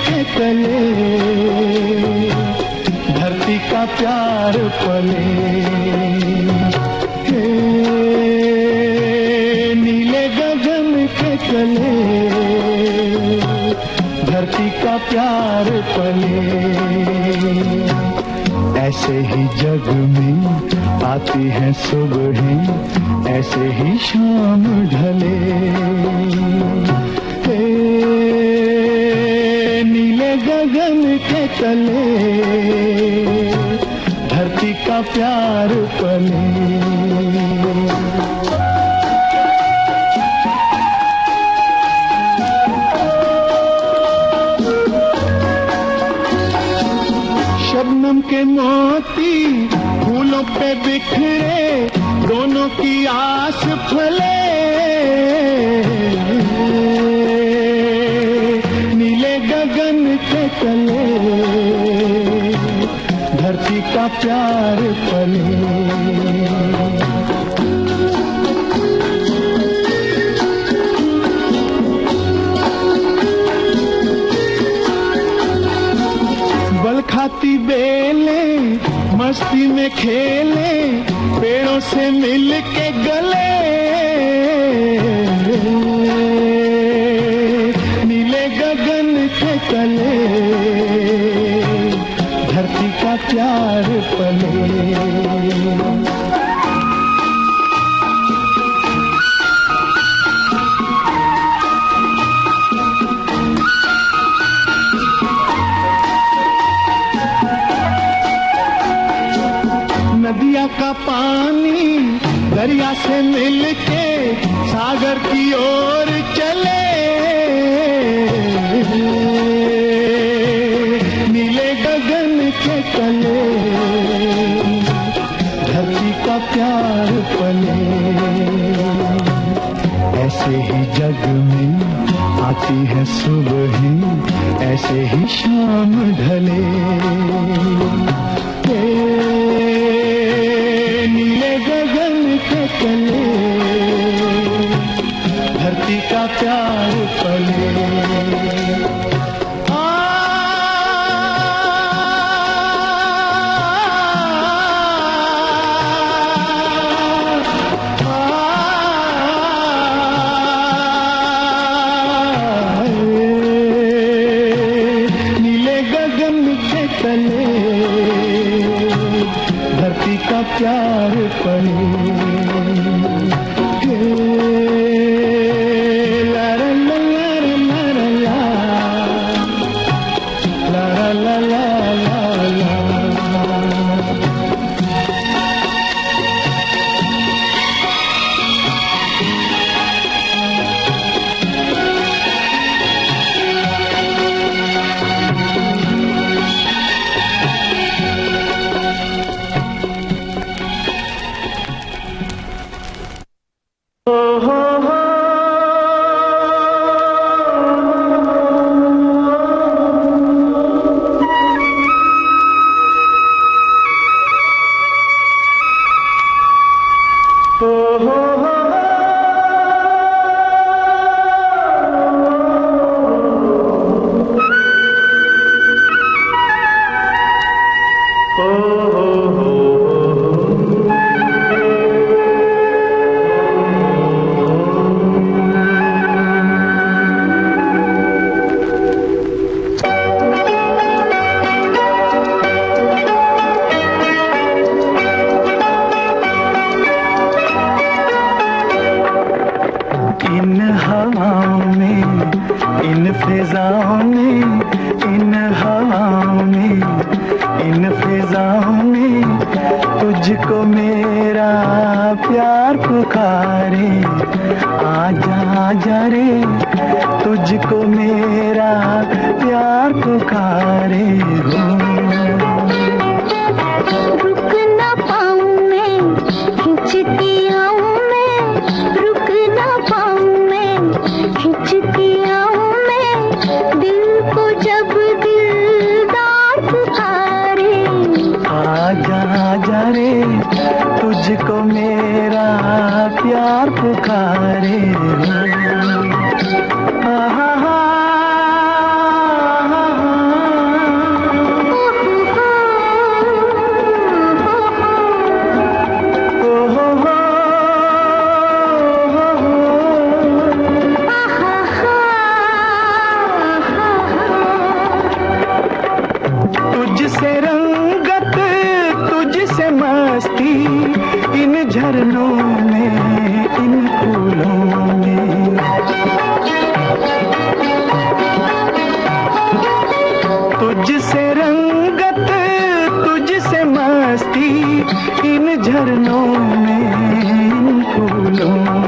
के तले धरती का प्यार पले। नीले गगन के तले धरती का प्यार पले। ऐसे ही जग में आती है सुबह, ऐसे ही शाम ढले। नीले गगन के तले धरती का प्यार पले। शबनम के मोती फूलों पे बिखरे, दोनों की आस फले। नीले गगन के तले धरती का प्यार पले। बल खाती बेले मस्ती में खेले, पेड़ों से मिल के गले। नीले गगन के तले धरती का प्यार पले। नदिया का पानी दरिया से मिलके सागर की ओर चले। नीले गगन के तले धरती का प्यार पले। ऐसे ही जग में आती है सुबह, ऐसे ही शाम ढले। नीले गगन के तले धरती का प्यार पले। नीले गगन के तले धरती का प्यार पले। ला ला ला ला ला ला ला ला ला ला। इन हवाओं में, इन फिजाओं में, इन हवाओं में, इन फिजाओं में तुझको मेरा प्यार पुकारे। आजा आजा रे, तुझको मेरा प्यार पुकारे हो। रुक ना पाऊं मैं, खिंचती आऊं मैं, रुक ना पाऊं मैं, खिंचती आऊं मैं, दिल को जब दिलदार पुकारे। आजा आजा रे, तुझको मेरा प्यार पुकारे हो।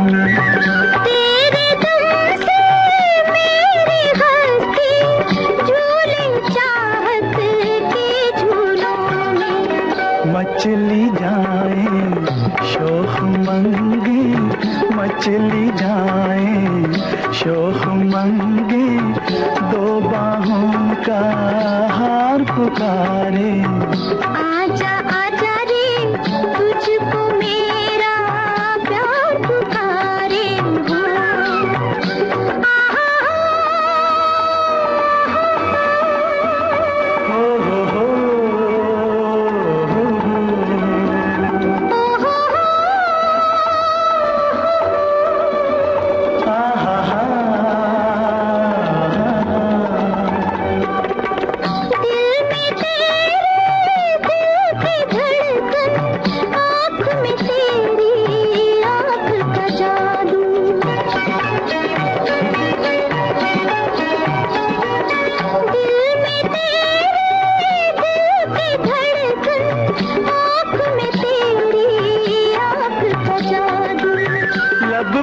तेरे दम से मेरी हस्ती झूले चाहत के झूलों में। मचली जाए शोख मंगे, मचली जाए शोख मंगे, दो बाहों का हार पुकारे। आजा आजा रे तुझको मेरा प्यार पुकारे। हो हो हो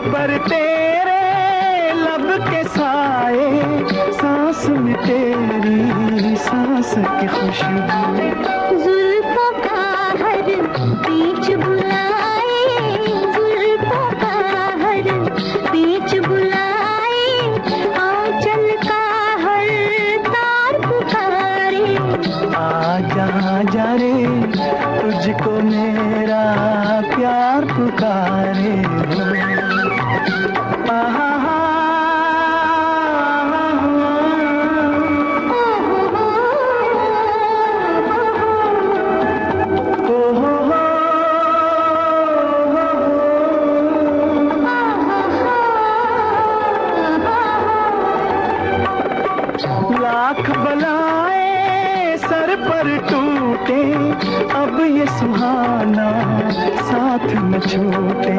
पर तेरे लब के साए, सांस में तेरी सांस की खुशबू। जुल्फों का हर बीच बुलाए, जुल्फों का हर बीच बुलाए, आंचल का हर तार पुकारे। आजा आजा रे तुझको मेरा प्यार पुकारे। लाख बलाएं सर पर टूटे, अब ये सुहाना साथ न छूटे।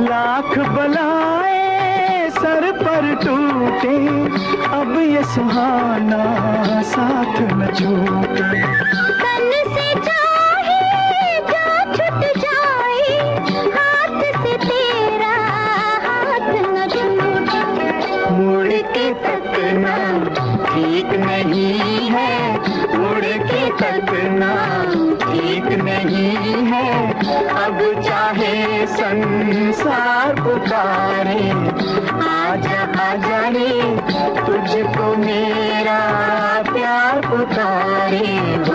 लाख बलाएं सर पर टूटे, अब ये सुहाना साथ न छूटे। तन से चाहे जा छूट जाए, हाथ से तेरा हाथ न छूटे। मुड़ के तकना ठीक नहीं है, मुड़ के तकना ठीक नहीं है, अब चाहे संसार पुकारे। आजा आजा रे तुझको मेरा प्यार पुकारे। हो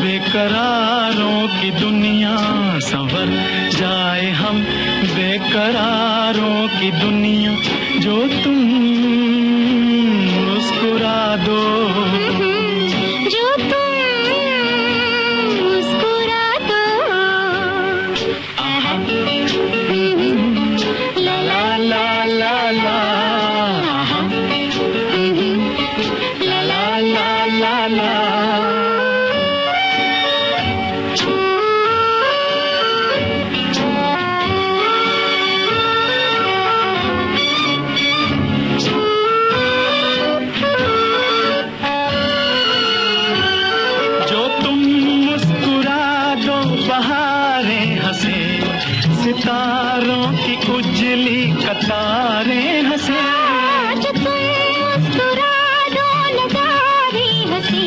बेकरारों की दुनिया, संवर जाए हम बेकरारों की दुनिया, जो तुम मुस्कुरा दो, जो तुम मुस्कुरा दो। आहा, ला ला ला ला ला, आहा, ला ला ला ला ला। सितारों की उजली कतारें हंसे, आज तुम मुस्कुरा दो नजारे हंसे,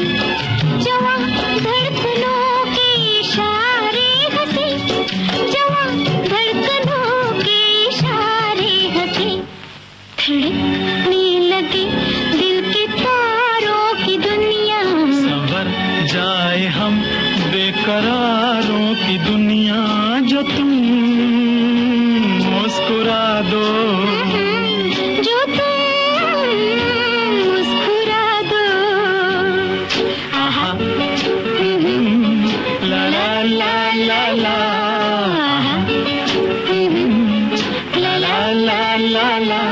जवां धड़कनों के इशारे दुनिया जो तुम मुस्कुरा दो, जो तुम मुस्कुरा दो। आहा, ला ला ला ला ला, ला ला ला ला ला।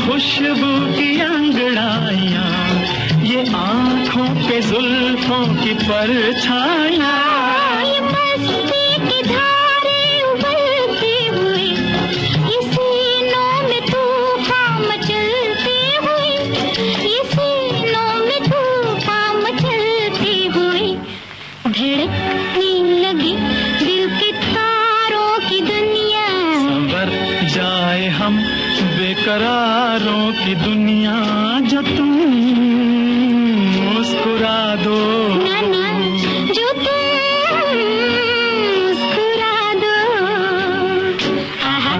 खुशबू की अंगड़ाइयाँ, ये आँखों पे जुल्फों की परछाइयाँ, ये मस्ती की धारे उबलते हुए, ये सीनों में तूफान मचलते हुए, ये सीनों में तूफान मचलते हुए, धड़कने लगी दिल के तारों की दुनिया। संवर जाए हम बेकरारों की दुनिया, जो तुम मुस्कुरा दो, ना ना, जो तुम मुस्कुरा दो। आहा,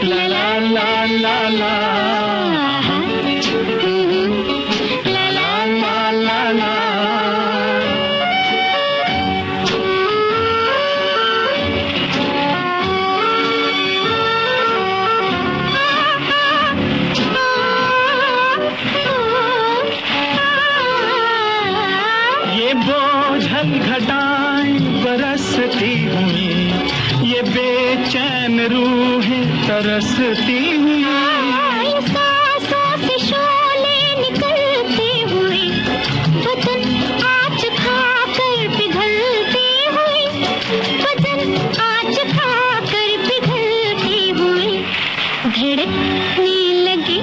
ला ला ला ला ला, आहा, ला ला ला ला ला। बोझल घटाएं बरसती हुई, ये बेचैन रूहें तरसती हुई, ये सांसों से शोले निकलते हुए, बदन आज खाकर पिघलते हुए, बदन आज खाकर पिघलते हुए, धड़कने लगी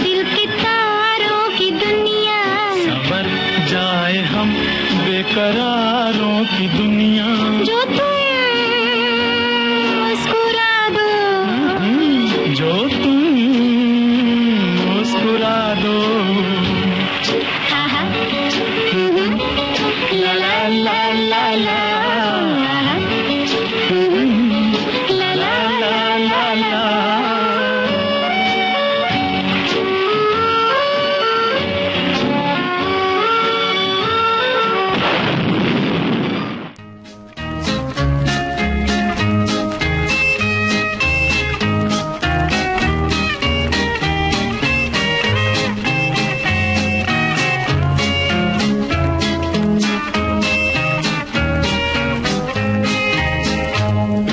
दिल के तारों की दुनिया। संवर जाए हम बेकरारों की दुनिया, जो तुम मुस्कुरा दो, जो तुम मुस्कुरा दो। आहा, ला ला ला ला ला, ला ला ला ला ला।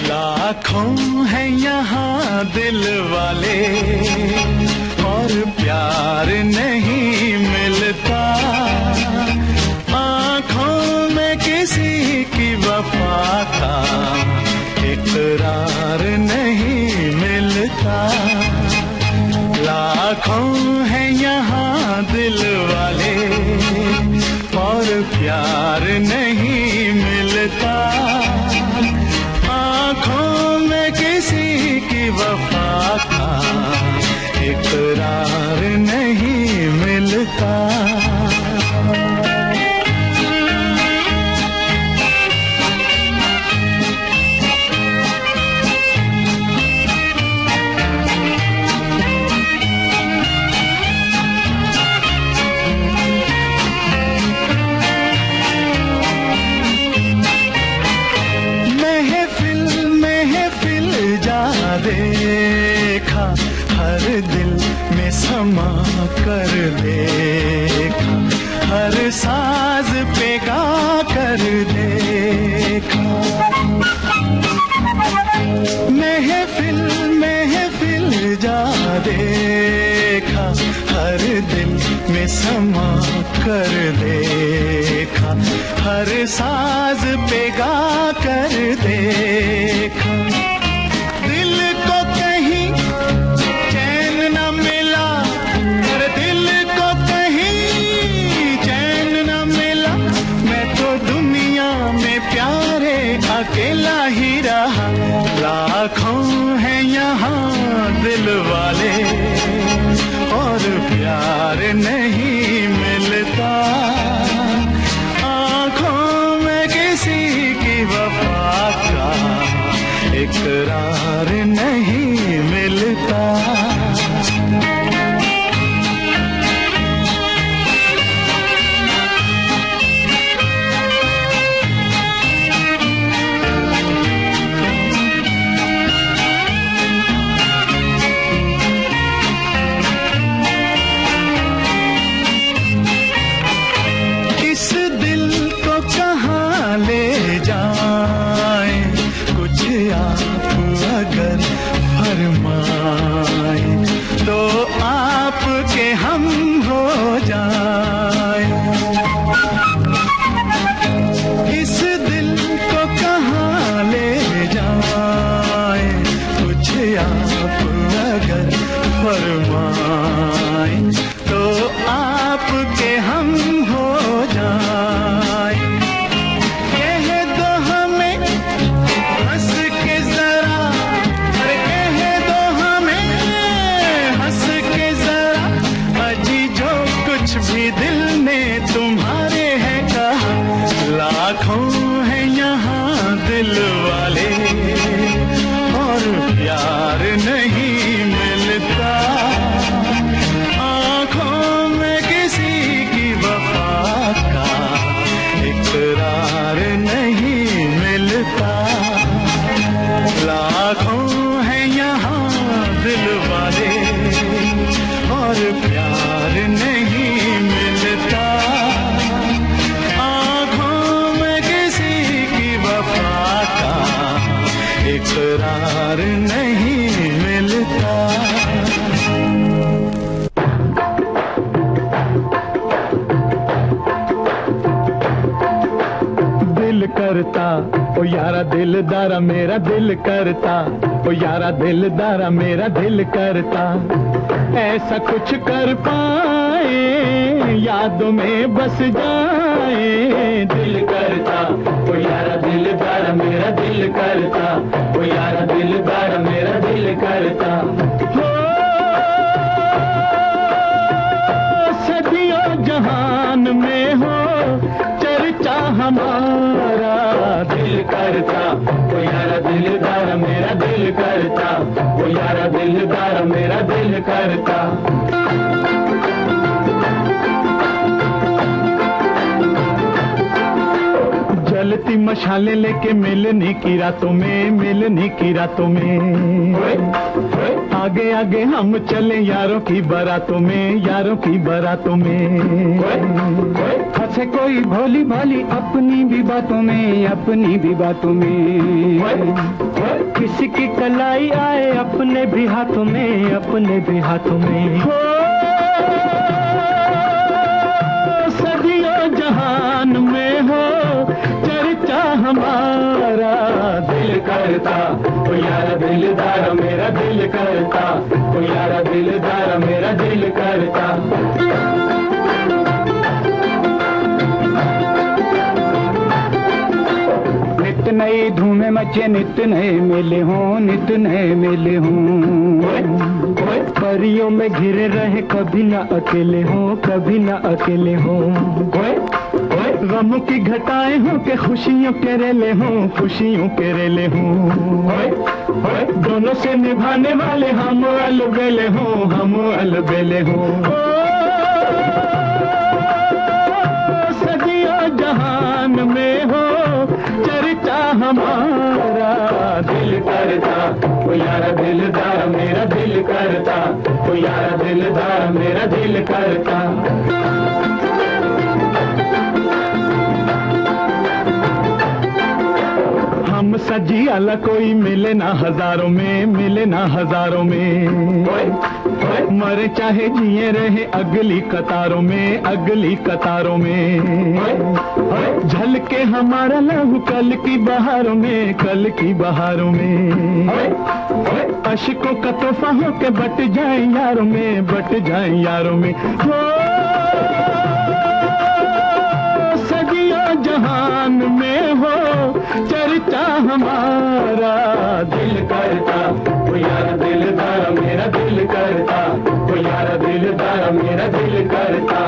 लाखों है यहाँ दिल वाले और प्यार नहीं मिलता, आँखों में किसी की वफा का इकरार नहीं मिलता। लाखों है यहाँ दिल वाले और प्यार नहीं मिलता, आँखों में किसी की वफा का इकरार नहीं मिलता। देखा हर दिल में समा कर देखा, हर साज पे गा कर देखा। महफिल महफिल जा देखा, हर दिल में समा कर देखा, हर साज पे गा कर देखा। दिल को कहीं चैन न मिला, और दिल को कहीं चैन न मिला, मैं तो दुनिया में प्यारे अकेला ही रहा। लाखों हैं यहाँ दिल वाले और प्यार नहीं मिलता, आँखों लाखों हैं यहाँ दिल वाले और प्यार नहीं मिलता, आँखों में किसी की वफा का इकरार नहीं मिलता। लाखों हैं यहाँ दिल वाले और प्यार नहीं मिलता, आँखों में किसी की वफा का इकरार नहीं मिलता। दिल करता ओ यारा दिलदारा मेरा दिल करता, ओ यारा दिलदारा मेरा दिल करता, ऐसा कुछ कर पाए यादों में बस जाए। दिल करता ओ यारा दिलदारा मेरा दिल करता, ओ यारा दिलदारा मेरा दिल करता। हो सदियों जहान में हो चर्चा हमारा, दिल करता ओ यारा दिलदारा मेरा दिल करता, ओ यारा दिलदारा मेरा दिल करता। जलती मशालें लेके मिलने की रातों में, मिलने की रातों में, आगे आगे हम चले यारों की बारातों में, यारों की बारातों में। हंसे कोई भोली भाली अपनी भी बातों में, अपनी भी बातों में। किसी की कलाई आए अपने भी हाथों में, अपने भी हाथों में। सदियों जहान में हो चर्चा हमारा, दिल करता ओ यारा दिलदारा मेरा दिल करता, ओ यारा दिलदारा मेरा दिल करता। नित नई धूमें मचे, नित नए मेले हों, नित नए मेले हों। परियों में घिरे रहे कभी ना अकेले हों, कभी ना अकेले हों। गमों की घटाएं हों के खुशियों के रेले हों, खुशियों के रेले हों। दोनों से निभाने वाले हम अलबेले हों, हम अलबेले हों। सदियों जहान में हो चर्चा हमारा, दिल करता ओ यारा दिलदारा मेरा दिल करता, ओ यारा दिलदारा मेरा दिल करता। हम सजी अला कोई मिले ना हजारों में, मिले ना हजारों में। मरे चाहे जिए रहे अगली कतारों में, अगली कतारों में। झलके हमारा लहू कल की बहारों में, कल की बहारों में। अशकों का तोहफा हो के बट जाए यारों में, बट जाए यारों में। हो सदियों जहान में हो चर्चा हमारा, दिल करता ओ यारा दिलदारा मेरा दिल करता, ओ यारा दिलदारा मेरा दिल करता।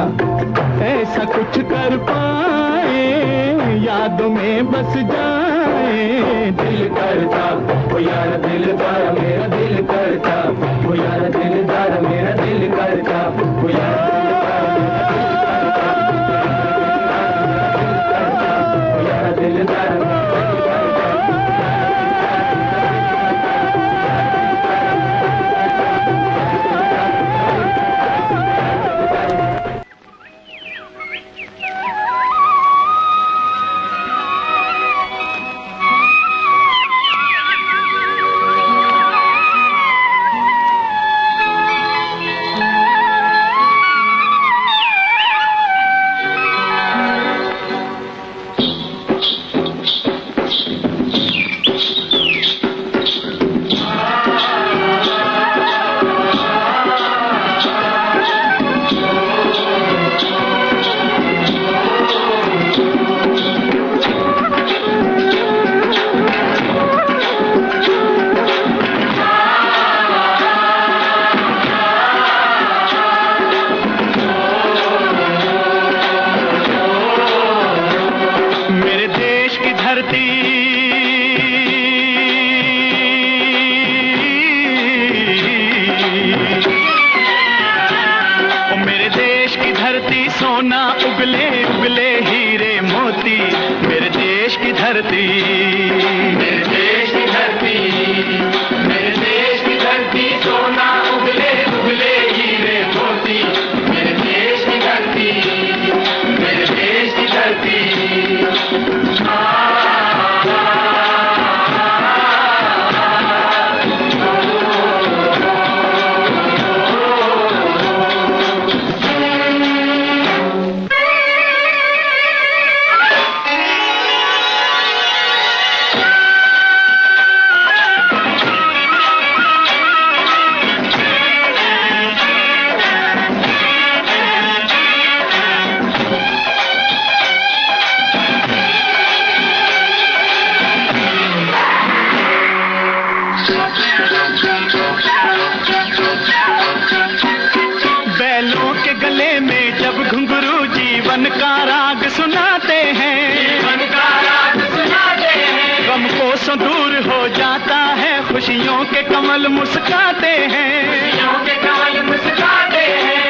ऐसा कुछ कर पाए यादों में बस जाए। दिल करता ओ यारा दिलदारा मेरा दिल करता, ओ यारा दिलदारा मेरा दिल करता, ओ यारा धरती, ओ मेरे देश की धरती सोना उगले उगले हीरे मोती, मेरे देश की धरती, मेरे देश की धरती, मेरे देश की धरती सोना उगले उगले हीरे मोती, मेरे देश की धरती, मेरे देश की धरती। बैलों के गले में जब घुंघरू जीवन का राग सुनाते हैं, जीवन का राग सुनाते हैं, गम कोसों दूर हो जाता है, खुशियों के कमल मुस्काते हैं, खुशियों के कमल मुस्काते हैं।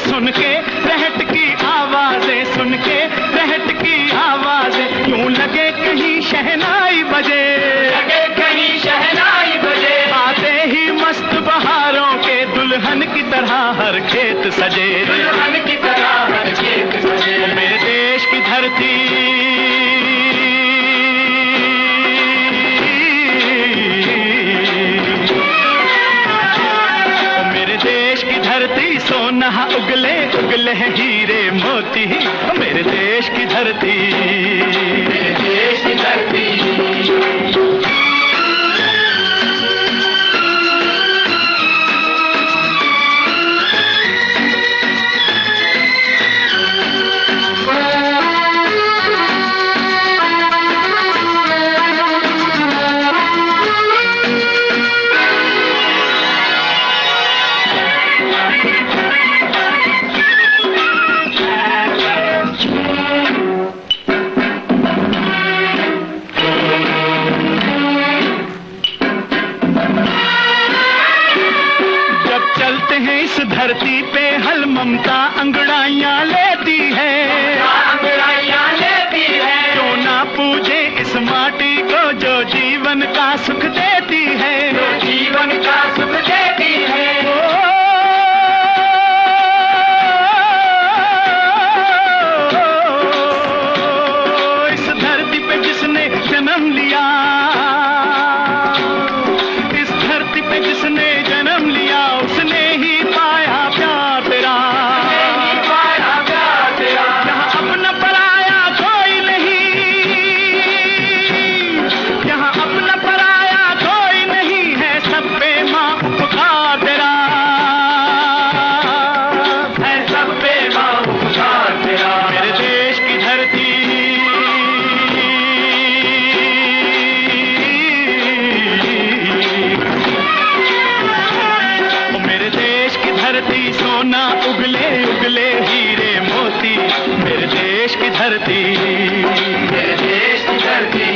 सुन के रहट की आवाजें, सुन के रहट की आवाजें, यूं लगे कहीं शहनाई बजे, लगे कहीं शहनाई बजे, आते ही मस्त बहारों के दुल्हन की तरह हर खेत सजे, दुल्हन की तरह हर खेत सजे। मेरे देश की धरती, मेरे देश की धरती सोना उगले उगले हीरे मोती, मेरे देश की धरती, मेरे देश की धरती। इस धरती पे हल ममता अंगड़ाइयां लेती है, अंगड़ाइयां लेती है, जो ना पूजे इस माटी को जो जीवन का सुख देती है, जो जीवन का सुख देती है। इस धरती पे जिसने जन्म लिया, इस धरती पे जिसने जन्म लिया, उसने ही पाया प्यार तेरा, पाया प्यार तेरा। यहाँ अपना पराया कोई नहीं, यहाँ अपना पराया कोई नहीं है, सब पे माँ उपकार तेरा, है सब पे माँ उपकार तेरा। मेरे देश की धरती, धरती सोना उगले उगले हीरे मोती, मेरे देश की धरती, मेरे देश की धरती।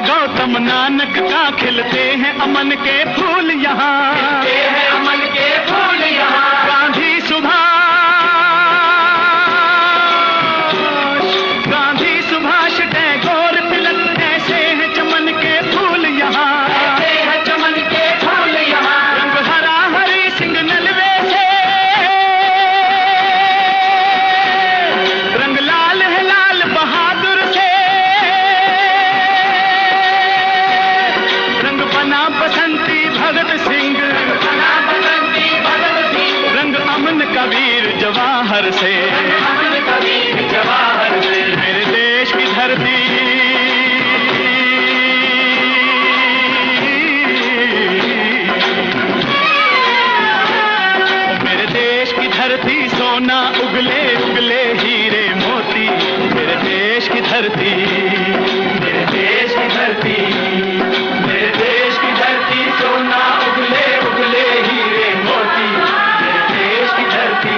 गौतम नानक का, खिलते हैं अमन के फूल यहाँ, खिलते हैं अमन के फूल। धरती, मेरे देश की धरती सोना उगले उगले हीरे मोती, मेरे देश की धरती, मेरे देश की धरती, मेरे देश की धरती सोना उगले उगले हीरे मोती, मेरे देश की धरती,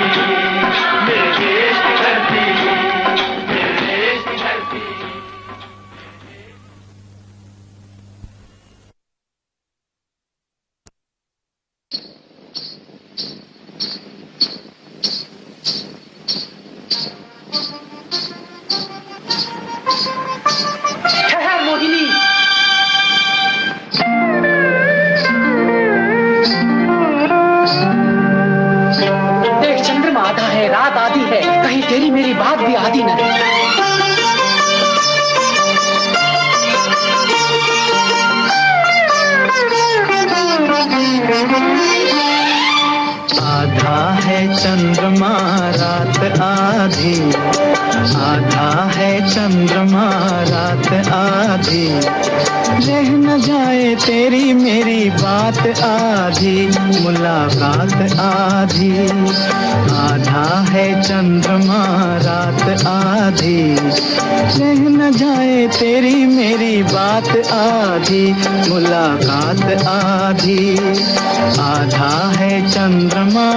मेरे देश की धरती, मेरे देश की धरती। ठहर मोहिनी, देख चंद्रमा आधा है, रात आधी है, कहीं तेरी मेरी बात भी आधी न है। आधा है चंद्रमा रात आधी, आधा है चंद्रमा रात आधी, रह न जाए तेरी मेरी बात आधी, मुलाकात आधी। आधा है चंद्रमा रात आधी, रह न जाए तेरी मेरी बात आधी, मुलाकात आधी। आधा है चंद्रमा।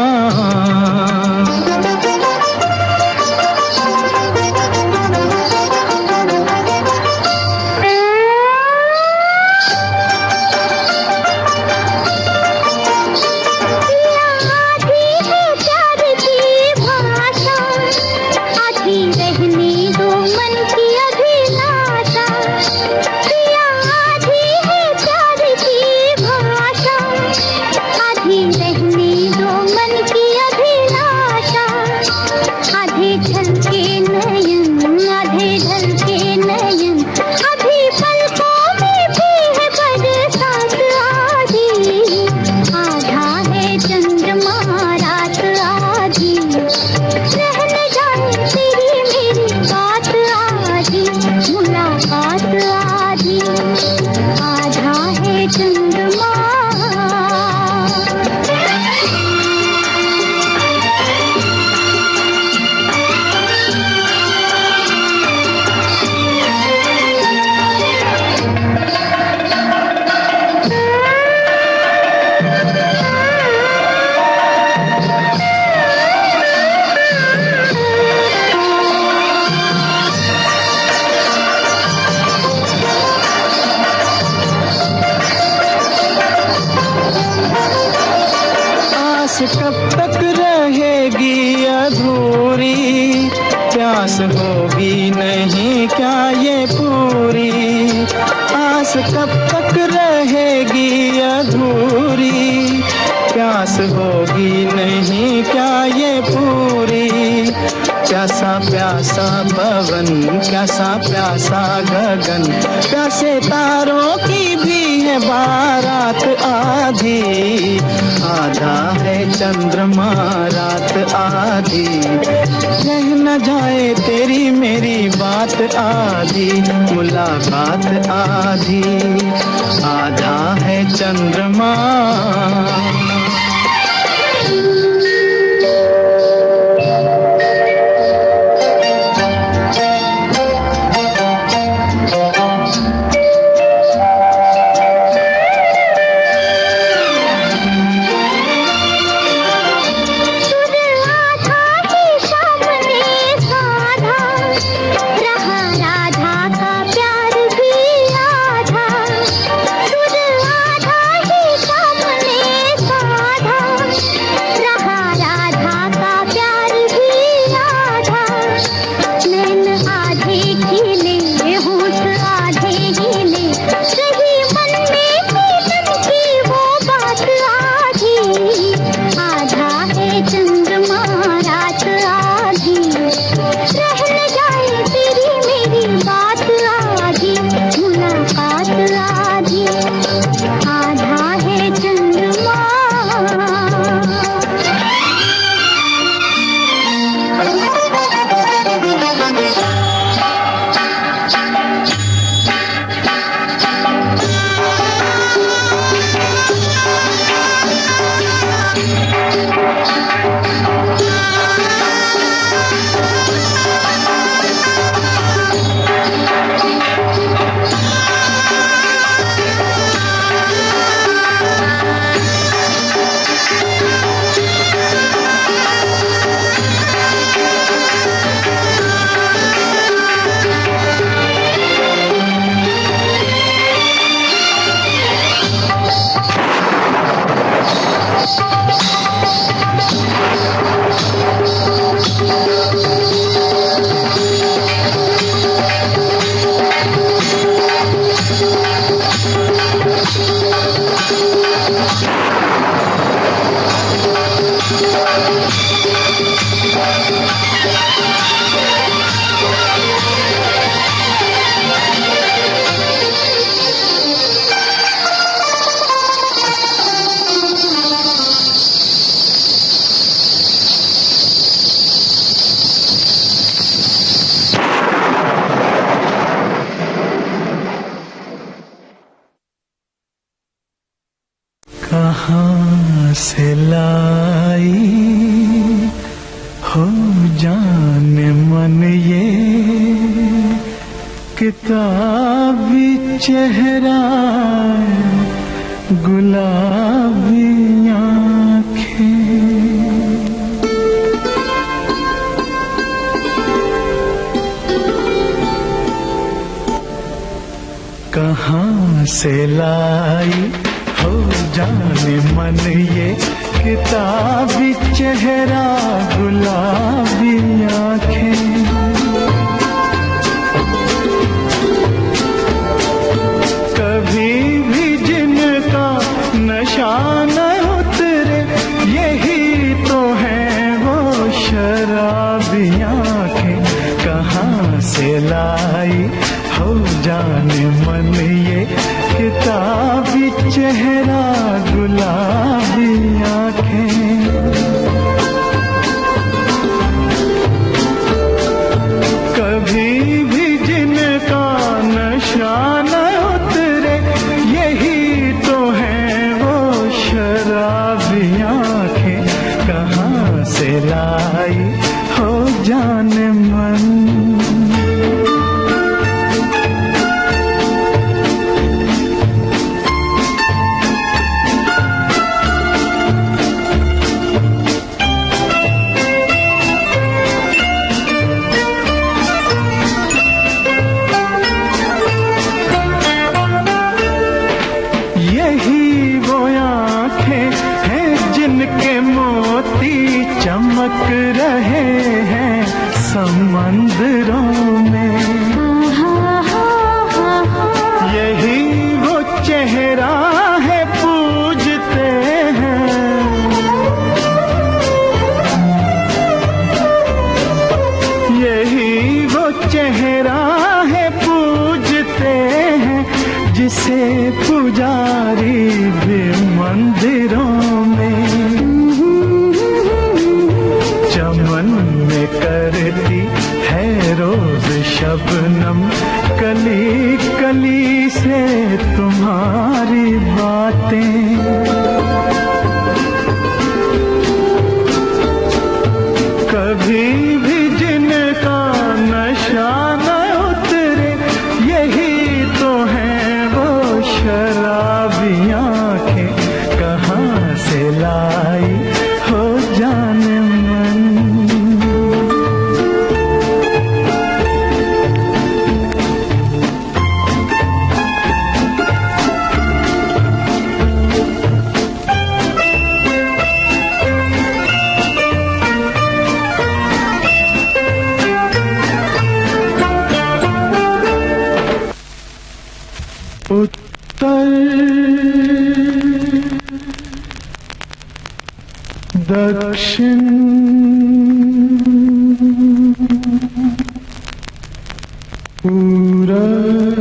कब तक रहेगी अधूरी, प्यास होगी नहीं क्या ये पूरी। आस कब तक रहेगी अधूरी, प्यास होगी नहीं क्या ये पूरी। प्यासा प्यासा पवन, प्यासा प्यासा गगन, प्यासे तारों की भी है बारात आधी। आधा है चंद्रमा रात आधी, रह न जाए तेरी मेरी बात आधी, मुलाकात आधी। आधा है चंद्रमा। से लाई हो जाने मन ये किताबी चेहरा गुलाबी आँखें। कहाँ से लाई हो जाने मन ये किताबी चेहरा गुलाबी आँखें। कभी भी जिनका नशा न उतरे यही तो है वो शराबी आँखें। कहाँ से लाई हो जाने मन ये किताबी चेहरा गुलाबी आँखें। कभी भी जिनका नशा न उतरे यही तो है वो शराबी आँखें। कहाँ से लाई हो जाने मन। चमक रहे हैं समंदरों में। यही वो चेहरा है पूजते हैं। यही वो चेहरा है पूजते हैं जिसे पुजारी भी मंदिरों में। चमन में करती है रोज शबनम कली कली से तुम्हारी बातें। कभी भी जिनका नशा न उतरे यही तो है वो शराबी आँखें। कहाँ से लाई हो जाने मन। उत्तर दक्षिण पूरब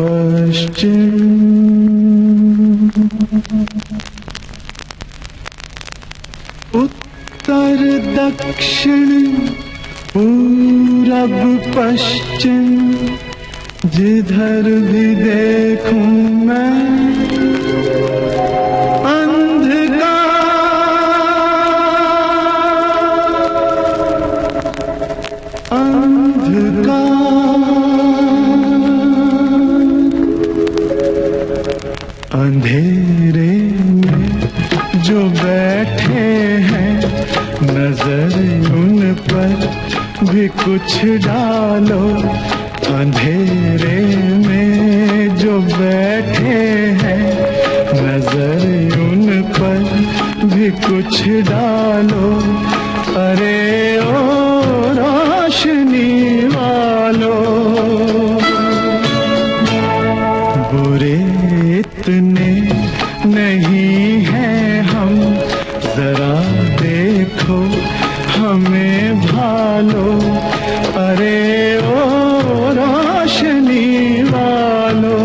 पश्चिम उत्तर दक्षिण पूरब पश्चिम जिधर भी देखूं मैं अंधेरे में जो बैठे हैं नजर उन पर भी कुछ डालो। अंधेरे में जो बैठे हैं नजर उन पर भी कुछ डालो। अरे ओ रोशनी वालों बुरे इतने नहीं हैं हम जरा देखो हमें भालो। अरे ओ रोशनी वालों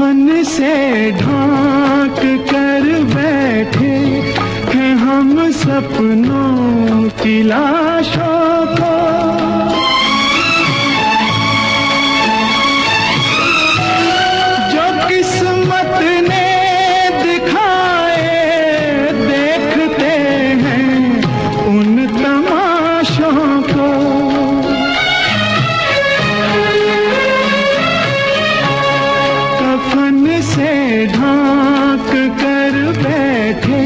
कफन से ढांक कर बैठे हैं हम सपनों की लाशों को। जो किस्मत ने दिखाए देखते हैं उन तमाशों को। कफन से ढांक कर बैठे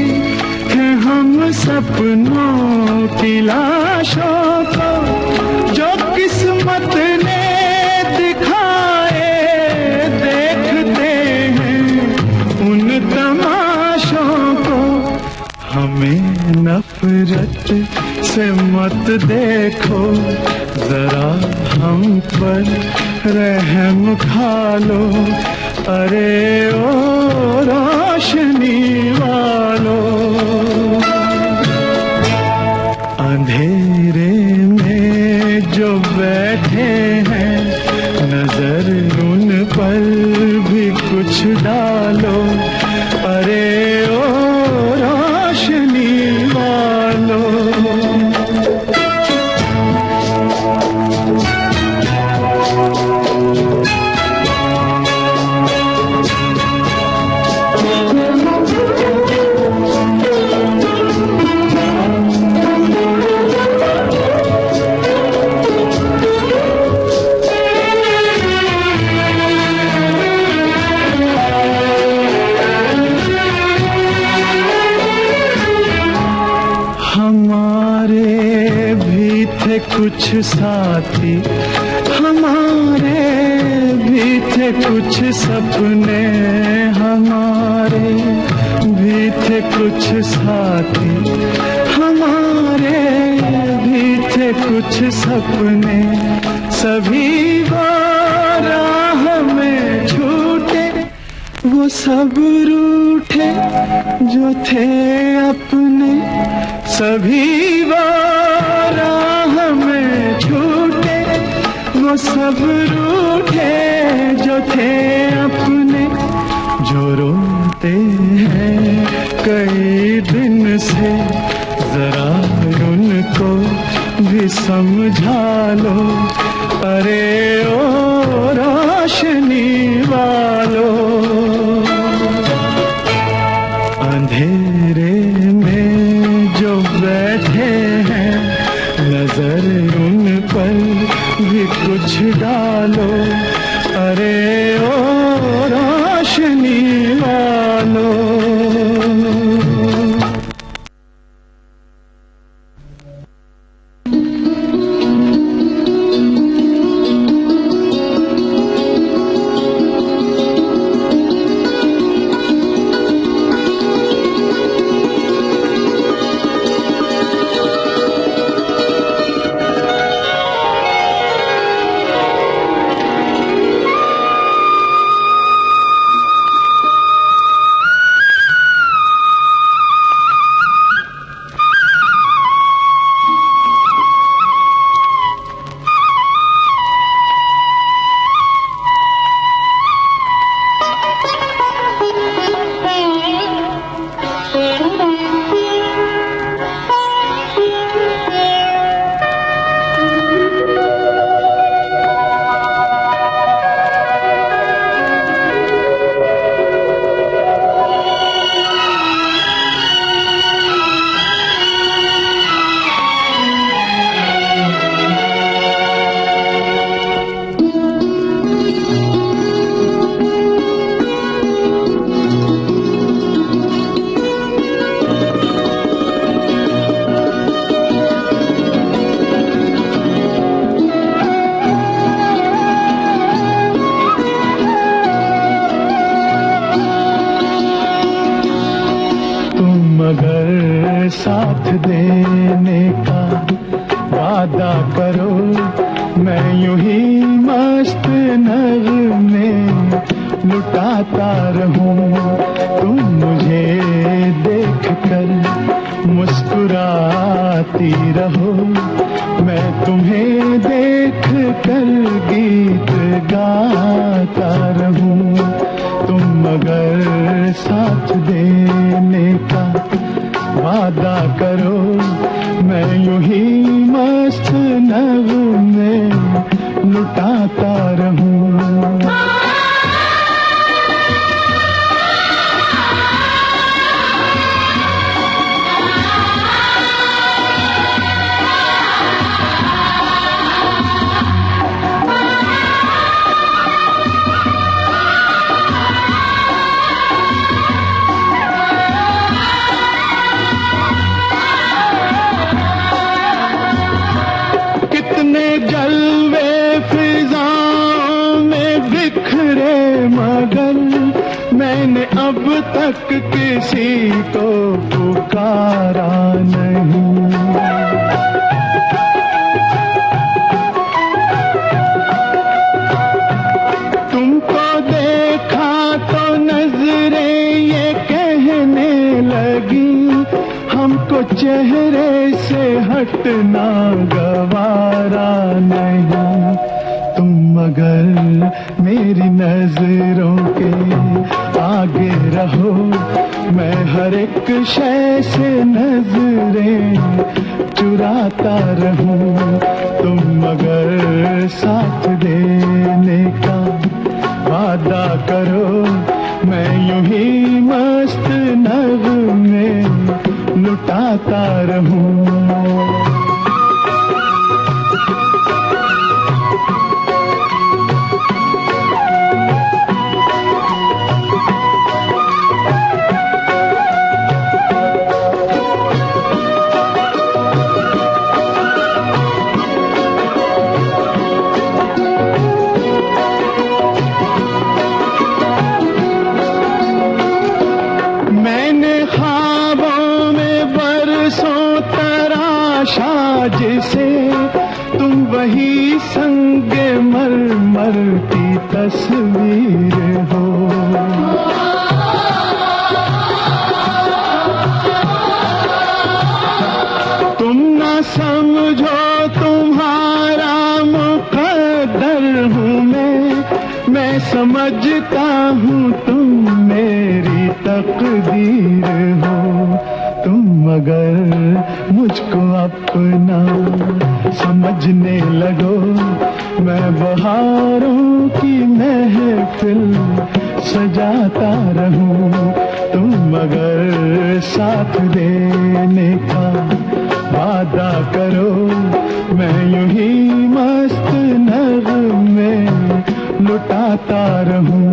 हैं हम सपनों की लाशों को। जो किस्मत ने दिखाए देखते हैं उन तमाशों को। हमें नफरत से मत देखो, जरा हम पर रहम खा लो। अरे ओ रोशनी वालों, अंधेरे में जो बैठे हैं नजर उन पर भी कुछ डालो। अरे ओ रोशनी वालों, कुछ साथी, हमारे भी थे कुछ सपने, हमारे भी थे कुछ साथी, हमारे भी थे कुछ सपने। सभी वो राह में छूटे, वो सब रूठे जो थे अपने। सभी वो राह में छूटे, वो सब रूठे जो थे अपने। जो रोते हैं कई दिन से, जरा उनको भी समझा लो। अरे ओ रोशनी वालों, अंधेरे में जो बैठे हैं नजर उन पर भी कुछ डालो। अरे ओ रोशनी वालों, मगर साथ देने का वादा करो, मैं यूं ही मस्त नगमे लुटाता रहूं। तुम मुझे देख कर मुस्कुराती रहो, मैं तुम्हें देख कर गीत गाता रहूं। तुम कितने जलवे फिजाओं में बिखरे मगर मैंने अब तक किसी को पुकारा नहीं। तुमको देखा तो नजरें ये कहने लगी हमको चेहरे से हटना गवारा नहीं। तुम मगर मेरी नजरों के आगे रहो, मैं हर एक शय से नजरें चुराता रहूं। तुम मगर साथ देने का वादा करो, मैं यूं ही मस्त नगमे लुटाता रहूं। जिसे तुम वही संगे मरमर की तस्वीर हो। तुम न समझो तुम्हारा मुकद्दर हूँ मैं समझता हूँ तुम मेरी तकदीर हो। तुम मगर मुझको अपना समझने लगो, मैं बहारों की महफिल सजाता रहूं। तुम मगर साथ देने का वादा करो, मैं यूं ही मस्त नगमे लुटाता रहूं।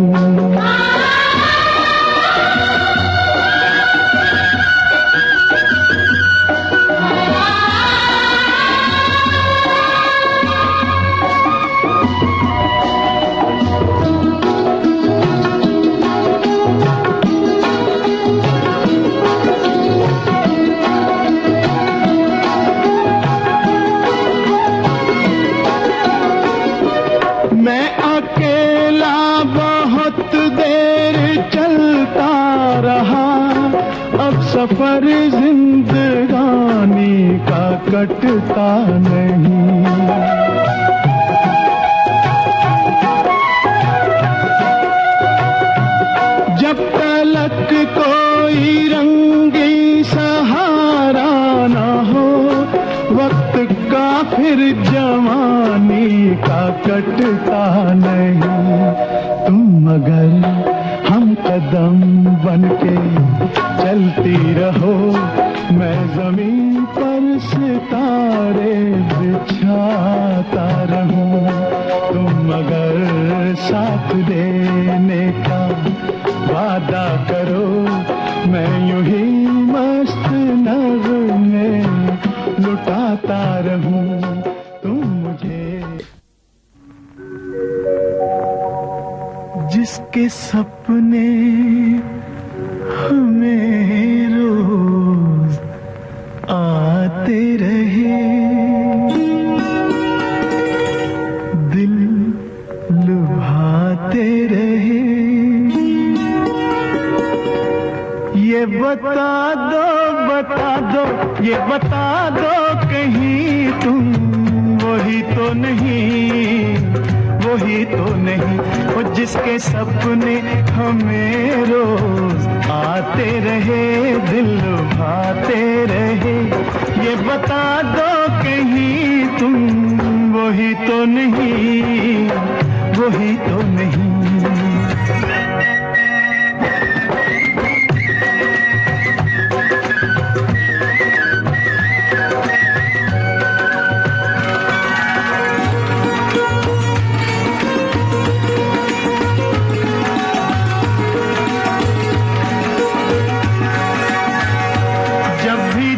सफर जिंदगानी का कटता नहीं। जब तलक कोई रंगी सहारा ना हो, वक्त का फिर जवानी का कटता नहीं। तुम मगर हम कदम बनके चलती रहो, मैं जमीन पर सितारे बिछाता रहूं। तुम मगर साथ देने का वादा करो, मैं यूं ही मस्त नगमे लुटाता रहूं। तुम मुझे जिसके सपने हमें रोज आते रहे, दिल लुभाते रहे, ये बता दो, ये बता दो कहीं तुम वही तो नहीं, वही तो नहीं, वो जिसके सपने हमें रोज आते रहे, दिल लुभाते रहे। ये बता दो कहीं तुम वही तो नहीं, वही तो नहीं।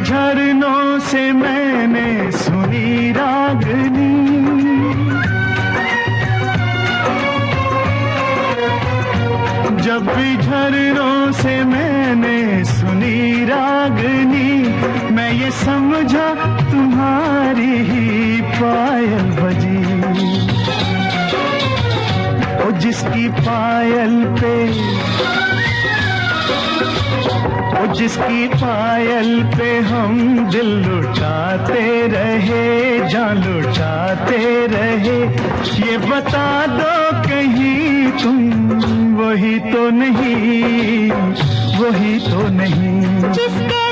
झरनों से मैंने सुनी रागनी, से मैंने सुनी रागनी, मैं ये समझा तुम्हारी ही पायल बजी। ओ जिसकी पायल पे, ओ जिसकी पायल पे हम दिल लुटाते रहे, जान लुटाते रहे, ये बता दो कहीं तुम वही तो नहीं, वही तो नहीं। जिसके